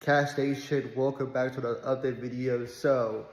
Cash Station, welcome back to the update video. So,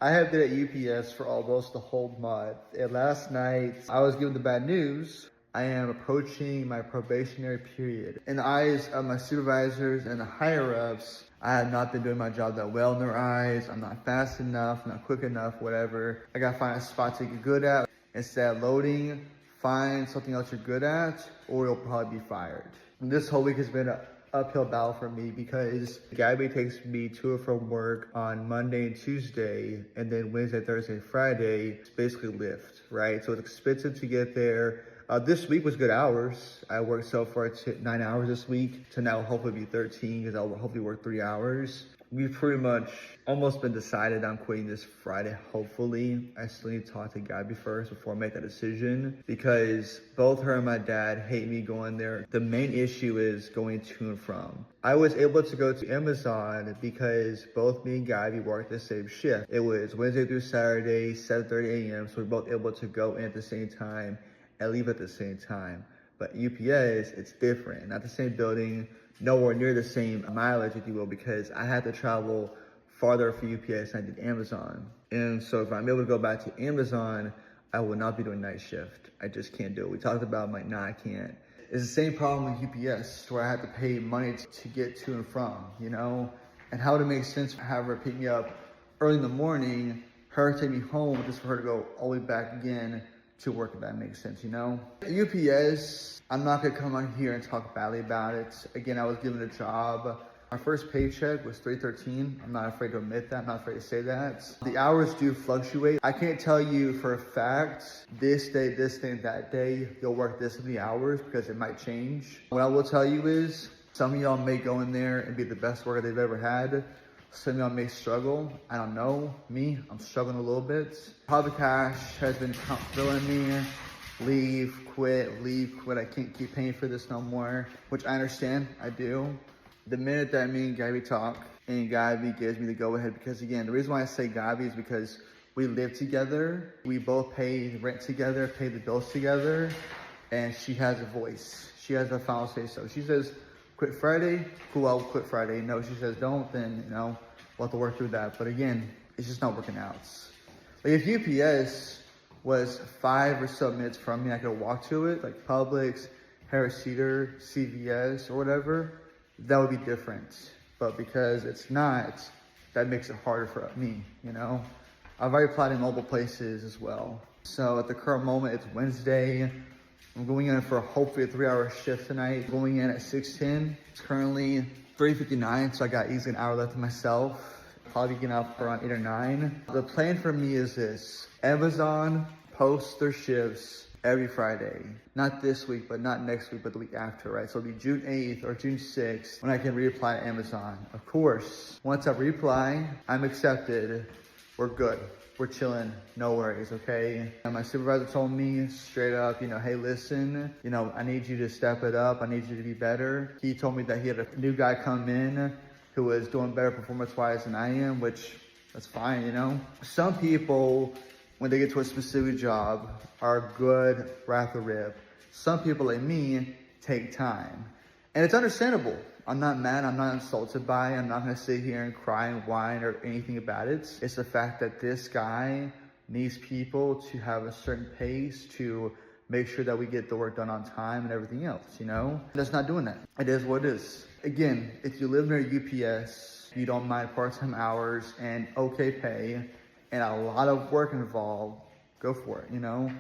I have been at UPS for almost the whole month, and last night I was given the bad news. I am approaching my probationary period. In the eyes of my supervisors and the higher ups, I have not been doing my job that well in their eyes. I'm not fast enough, not quick enough, whatever. I gotta find a spot to get good at. Instead of loading, find something else you're good at, or you'll probably be fired. And this whole week has been a uphill battle for me because Gabby takes me to and from work on Monday and Tuesday, and then Wednesday, Thursday, Friday, it's basically Lyft, right? So it's expensive to get there. This week was good hours. I worked so far 9 hours this week to now hopefully be 13 because I'll hopefully work 3 hours. We've pretty much almost been decided I'm quitting this Friday, hopefully. I still need to talk to Gabby first before I make that decision because both her and my dad hate me going there. The main issue is going to and from. I was able to go to Amazon because both me and Gabby worked the same shift. It was Wednesday through Saturday, 7:30 a.m. So we're both able to go in at the same time and leave at the same time. But UPS, it's different. Not the same building, nowhere near the same mileage, if you will, because I had to travel farther for UPS than I did Amazon. And so if I'm able to go back to Amazon, I will not be doing night shift. I just can't do it. We talked about, I'm like, nah, I can't. It's the same problem with UPS where I have to pay money to get to and from, you know? And how would it make sense to have her pick me up early in the morning, her take me home just for her to go all the way back again to work, if that makes sense, you know? UPS, I'm not gonna come on here and talk badly about it. Again, I was given a job. My first paycheck was $313. I'm not afraid to admit that, I'm not afraid to say that. The hours do fluctuate. I can't tell you for a fact, this day, that day, you'll work this many hours because it might change. What I will tell you is, some of y'all may go in there and be the best worker they've ever had. Some of y'all may struggle. I don't know. Me, I'm struggling a little bit. Hobby Cash has been filling me. Leave, quit. I can't keep paying for this no more, which I understand. I do. The minute that me and Gabby talk and Gabby gives me the go ahead, because again, the reason why I say Gabby is because we live together. We both pay rent together, pay the bills together, and she has a voice. She has a final say so. She says, quit Friday, cool, I'll quit Friday. No, she says don't, then, you know, we'll have to work through that. But again, it's just not working out. Like if UPS was 5 or so minutes from me, I could walk to it, like Publix, Harris Teeter, CVS, or whatever, that would be different. But because it's not, that makes it harder for me, you know? I've already applied in multiple places as well. So at the current moment, it's Wednesday. I'm going in for hopefully a 3-hour shift tonight. Going in at 6:10. It's currently 3:59, so I got easily an hour left to myself. Probably getting out around 8 or 9. The plan for me is this. Amazon posts their shifts every Friday. Not this week, but not next week, but the week after, right? So it'll be June 8th or June 6th when I can reapply to Amazon. Of course, once I reapply, I'm accepted. We're good. We're chilling, no worries, okay? And my supervisor told me straight up, you know, hey, listen, you know, I need you to step it up. I need you to be better. He told me that he had a new guy come in who was doing better performance-wise than I am, which that's fine, you know? Some people, when they get to a specific job, are good right off the rip. Some people like me take time. And it's understandable. I'm not mad, I'm not insulted by it. I'm not gonna sit here and cry and whine or anything about it. It's the fact that this guy needs people to have a certain pace to make sure that we get the work done on time and everything else, you know? That's not doing that. It is what it is. Again, if you live near UPS, you don't mind part-time hours and okay pay and a lot of work involved, go for it, you know?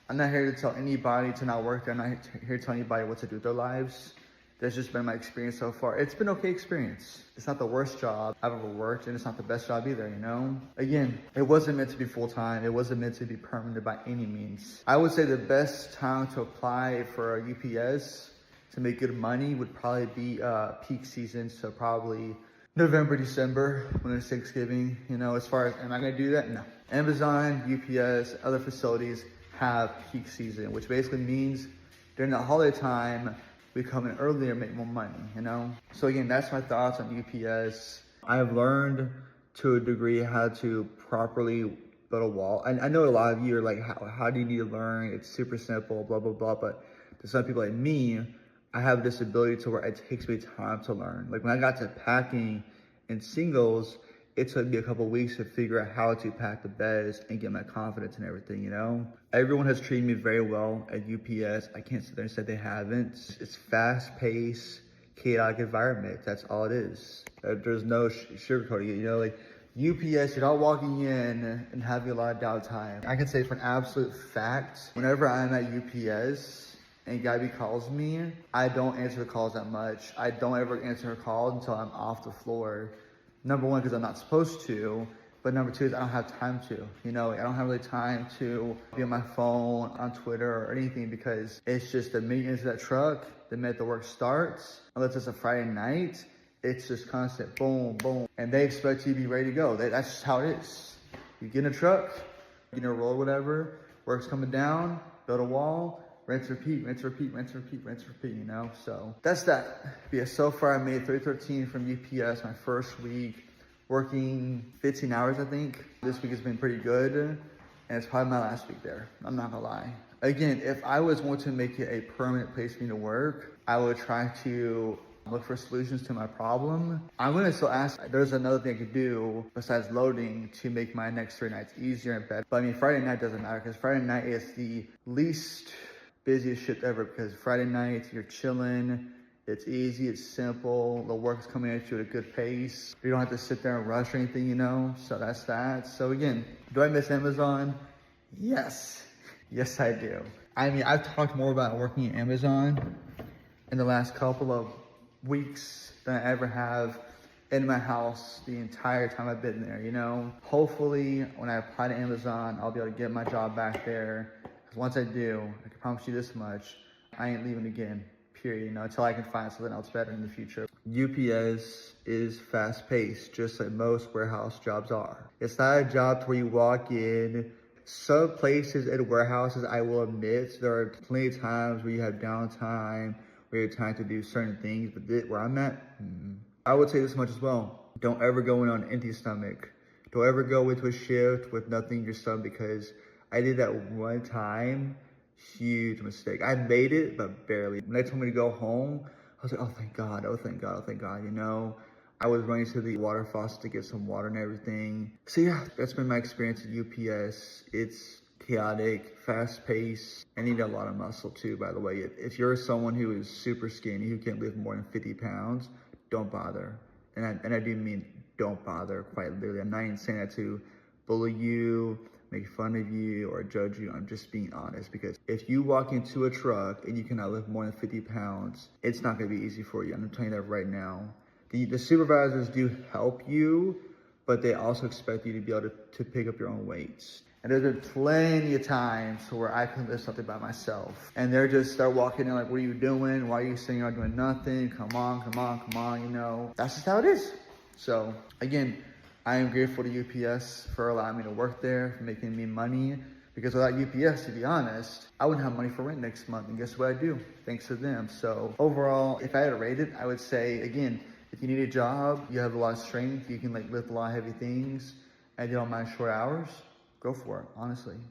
I'm not here to tell anybody to not work. I'm not here to tell anybody what to do with their lives. That's just been my experience so far. It's been okay experience. It's not the worst job I've ever worked, and it's not the best job either, you know? Again, it wasn't meant to be full-time. It wasn't meant to be permanent by any means. I would say the best time to apply for a UPS to make good money would probably be peak season, so probably November, December, when it's Thanksgiving. You know, as far as, am I gonna do that? No. Amazon, UPS, other facilities have peak season, which basically means during the holiday time, we come in earlier and make more money, you know? So again, that's my thoughts on UPS. I've learned to a degree how to properly build a wall. I know a lot of you are like, how do you need to learn? It's super simple, blah, blah, blah. But to some people like me, I have this ability to where it takes me time to learn. Like when I got to packing, In singles, it took me a couple weeks to figure out how to pack the beds and get my confidence and everything, you know? Everyone has treated me very well at UPS. I can't sit there and say they haven't. It's fast-paced, chaotic environment. That's all it is. There's no sugarcoating it, you know? Like, UPS, you're not walking in and having a lot of downtime. I can say for an absolute fact, whenever I'm at UPS and Gabby calls me, I don't answer the calls that much. I don't ever answer her calls until I'm off the floor. Number one, because I'm not supposed to, but number two is I don't have time to, you know, I don't have really time to be on my phone, on Twitter or anything, because it's just the minute you enter that truck, the minute the work starts, unless it's a Friday night, it's just constant boom, boom. And they expect you to be ready to go. That's just how it is. You get in a truck, you get in a roll, whatever, work's coming down, build a wall, rinse, repeat, rinse, repeat, rinse, repeat, rinse, repeat, you know? So that's that. But yeah, so far I made $313 from UPS my first week, working 15 hours, I think. This week has been pretty good, and it's probably my last week there. I'm not gonna lie. Again, if I was going to make it a permanent place for me to work, I would try to look for solutions to my problem. I'm gonna still ask, there's another thing I could do besides loading to make my next 3 nights easier and better. But I mean, Friday night doesn't matter, because Friday night is the least busiest shift ever, because Friday night, you're chilling, it's easy, it's simple, the work's coming at you at a good pace. You don't have to sit there and rush or anything, you know? So that's that. So again, do I miss Amazon? Yes. Yes, I do. I mean, I've talked more about working at Amazon in the last couple of weeks than I ever have in my house the entire time I've been there, you know? Hopefully, when I apply to Amazon, I'll be able to get my job back there. Because once I do, I can promise you this much, I ain't leaving again, period, you know, until I can find something else better in the future. UPS is fast-paced, just like most warehouse jobs are. It's not a job where you walk in. Some places and warehouses, I will admit, there are plenty of times where you have downtime, where you have time to do certain things, but where I'm at, I would say this much as well. Don't ever go in on an empty stomach. Don't ever go into a shift with nothing in your stomach, because I did that one time. Huge mistake. I made it, but barely. When they told me to go home, I was like, oh, thank God, oh, thank God, oh, thank God, you know? I was running to the water faucet to get some water and everything. So yeah, that's been my experience at UPS. It's chaotic, fast-paced, and you need a lot of muscle too, by the way. If you're someone who is super skinny, who can't lift more than 50 pounds, don't bother. And I do mean don't bother, quite literally. I'm not even saying that to bully you, make fun of you, or judge you. I'm just being honest, because if you walk into a truck and you cannot lift more than 50 pounds, it's not gonna be easy for you. I'm telling you that right now. The supervisors do help you, but they also expect you to be able to pick up your own weights. And there's been plenty of times where I couldn't lift something by myself. And they're just start walking in like, what are you doing? Why are you sitting around doing nothing? Come on, come on, come on, you know. That's just how it is. So again, I am grateful to UPS for allowing me to work there, for making me money. Because without UPS, to be honest, I wouldn't have money for rent next month. And guess what I do? Thanks to them. So overall, if I had to rate it, I would say, again, if you need a job, you have a lot of strength, you can like lift a lot of heavy things, and you don't mind short hours, go for it, honestly.